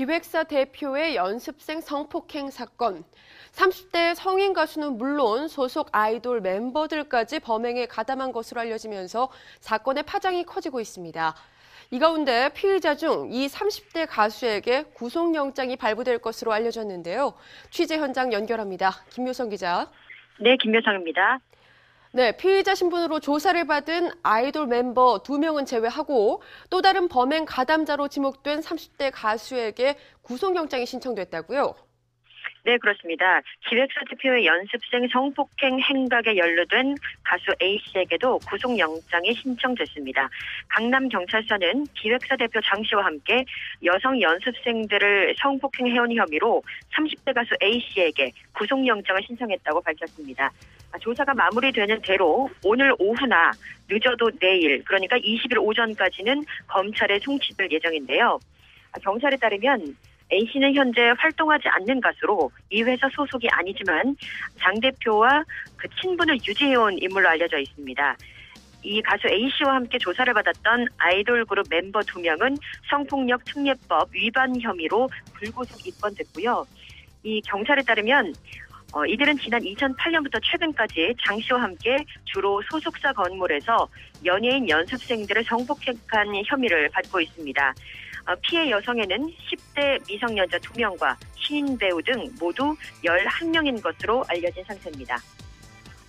기획사 대표의 연습생 성폭행 사건. 30대 성인 가수는 물론 소속 아이돌 멤버들까지 범행에 가담한 것으로 알려지면서 사건의 파장이 커지고 있습니다. 이 가운데 피의자 중 이 30대 가수에게 구속영장이 발부될 것으로 알려졌는데요. 취재 현장 연결합니다. 김묘성 기자. 네, 김묘성입니다. 네, 피의자 신분으로 조사를 받은 아이돌 멤버 2명은 제외하고 또 다른 범행 가담자로 지목된 30대 가수에게 구속영장이 신청됐다고요? 네, 그렇습니다. 기획사 대표의 연습생 성폭행 행각에 연루된 가수 A씨에게도 구속영장이 신청됐습니다. 강남경찰서는 기획사 대표 장 씨와 함께 여성 연습생들을 성폭행해온 혐의로 30대 가수 A씨에게 구속영장을 신청했다고 밝혔습니다. 조사가 마무리되는 대로 오늘 오후나 늦어도 내일, 그러니까 20일 오전까지는 검찰에 송치될 예정인데요. 경찰에 따르면 A씨는 현재 활동하지 않는 가수로 이 회사 소속이 아니지만 장 대표와 그 친분을 유지해온 인물로 알려져 있습니다. 이 가수 A씨와 함께 조사를 받았던 아이돌 그룹 멤버 2명은 성폭력 특례법 위반 혐의로 불구속 입건됐고요. 이 경찰에 따르면 이들은 지난 2008년부터 최근까지 장 씨와 함께 주로 소속사 건물에서 연예인 연습생들을 성폭행한 혐의를 받고 있습니다. 피해 여성에는 10대 미성년자 2명과 신인 배우 등 모두 11명인 것으로 알려진 상태입니다.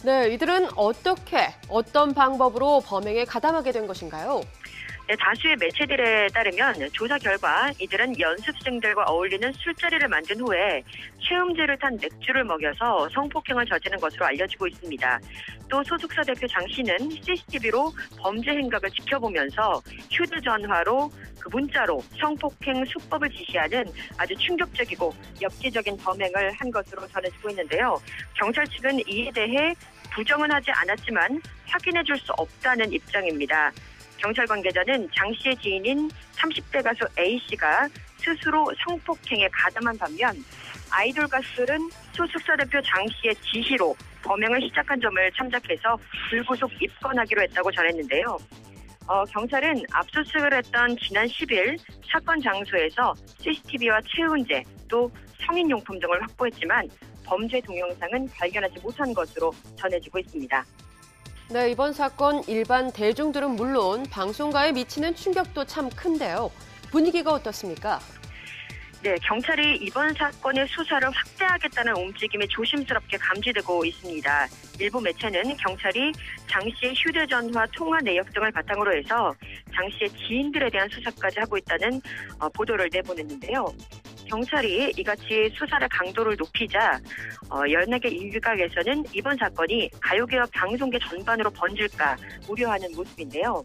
네, 이들은 어떤 방법으로 범행에 가담하게 된 것인가요? 네, 다수의 매체들에 따르면 조사 결과 이들은 연습생들과 어울리는 술자리를 만든 후에 체음제를 탄 맥주를 먹여서 성폭행을 저지른 것으로 알려지고 있습니다. 또 소속사 대표 장 씨는 CCTV로 범죄 행각을 지켜보면서 휴대전화로 문자로 성폭행 수법을 지시하는 아주 충격적이고 엽기적인 범행을 한 것으로 전해지고 있는데요. 경찰 측은 이에 대해 부정은 하지 않았지만 확인해 줄 수 없다는 입장입니다. 경찰 관계자는 장 씨의 지인인 30대 가수 A씨가 스스로 성폭행에 가담한 반면 아이돌 가수들은 소속사 대표 장 씨의 지시로 범행을 시작한 점을 참작해서 불구속 입건하기로 했다고 전했는데요. 경찰은 압수수색을 했던 지난 10일 사건 장소에서 CCTV와 체온제 또 성인용품 등을 확보했지만 범죄 동영상은 발견하지 못한 것으로 전해지고 있습니다. 네, 이번 사건 일반 대중들은 물론 방송가에 미치는 충격도 참 큰데요. 분위기가 어떻습니까? 네, 경찰이 이번 사건의 수사를 확대하겠다는 움직임이 조심스럽게 감지되고 있습니다. 일부 매체는 경찰이 장 씨의 휴대전화 통화 내역 등을 바탕으로 해서 장 씨의 지인들에 대한 수사까지 하고 있다는 보도를 내보냈는데요. 경찰이 이같이 수사의 강도를 높이자 연예계 일각에서는 이번 사건이 가요계와 방송계 전반으로 번질까 우려하는 모습인데요.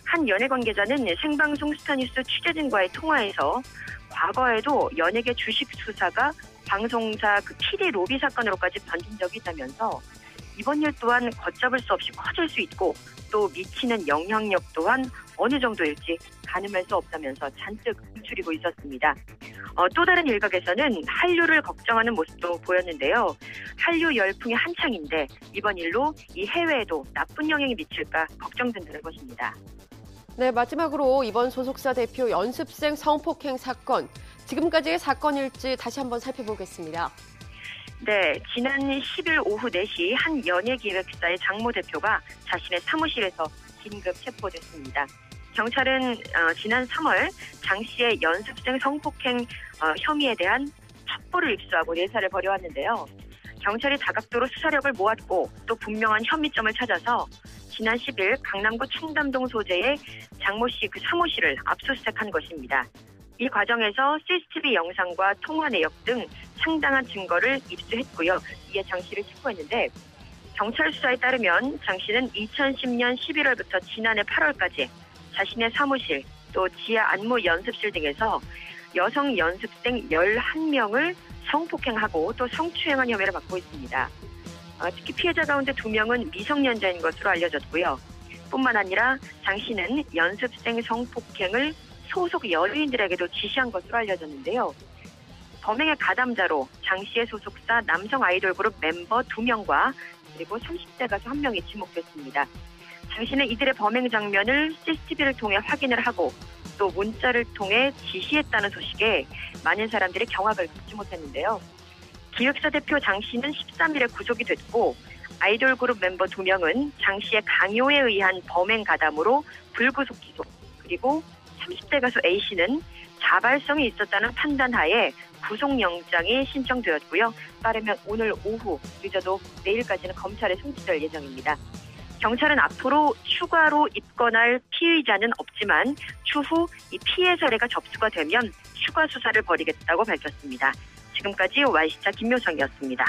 한 연예 관계자는 생방송 스타뉴스 취재진과의 통화에서 과거에도 연예계 주식 수사가 방송사 PD 로비 사건으로까지 번진 적이 있다면서 이번 일 또한 걷잡을 수 없이 커질 수 있고 또 미치는 영향력 또한 어느 정도일지 가늠할 수 없다면서 잔뜩 움츠리고 있었습니다. 또 다른 일각에서는 한류를 걱정하는 모습도 보였는데요. 한류 열풍이 한창인데 이번 일로 이 해외에도 나쁜 영향이 미칠까 걱정된다는 것입니다. 네, 마지막으로 이번 소속사 대표 연습생 성폭행 사건, 지금까지의 사건일지 다시 한번 살펴보겠습니다. 네, 지난 10일 오후 4시 한 연예기획사의 장모 대표가 자신의 사무실에서 긴급 체포됐습니다. 경찰은 지난 3월 장 씨의 연습생 성폭행 혐의에 대한 첩보를 입수하고 내사를 벌여왔는데요. 경찰이 다각도로 수사력을 모았고 또 분명한 혐의점을 찾아서 지난 10일 강남구 청담동 소재의 장모 씨 그 사무실을 압수수색한 것입니다. 이 과정에서 CCTV 영상과 통화 내역 등 상당한 증거를 입수했고요. 이에 장 씨를 체포했는데 경찰 수사에 따르면 장 씨는 2010년 11월부터 지난해 8월까지 자신의 사무실 또 지하 안무 연습실 등에서 여성 연습생 11명을 성폭행하고 또 성추행한 혐의를 받고 있습니다. 특히 피해자 가운데 2명은 미성년자인 것으로 알려졌고요. 뿐만 아니라 장 씨는 연습생 성폭행을 소속 연예인들에게도 지시한 것으로 알려졌는데요. 범행의 가담자로 장 씨의 소속사 남성 아이돌 그룹 멤버 2명과 그리고 30대 가수 1명이 지목됐습니다. 장 씨는 이들의 범행 장면을 CCTV를 통해 확인을 하고 또 문자를 통해 지시했다는 소식에 많은 사람들이 경악을 금치 못했는데요. 기획사 대표 장 씨는 13일에 구속이 됐고 아이돌 그룹 멤버 2명은 장 씨의 강요에 의한 범행 가담으로 불구속 기소, 그리고 30대 가수 A 씨는 자발성이 있었다는 판단하에 구속영장이 신청되었고요. 빠르면 오늘 오후, 늦어도 내일까지는 검찰에 송치될 예정입니다. 경찰은 앞으로 추가로 입건할 피의자는 없지만 추후 이 피해 사례가 접수가 되면 추가 수사를 벌이겠다고 밝혔습니다. 지금까지 YC차 김효성이었습니다.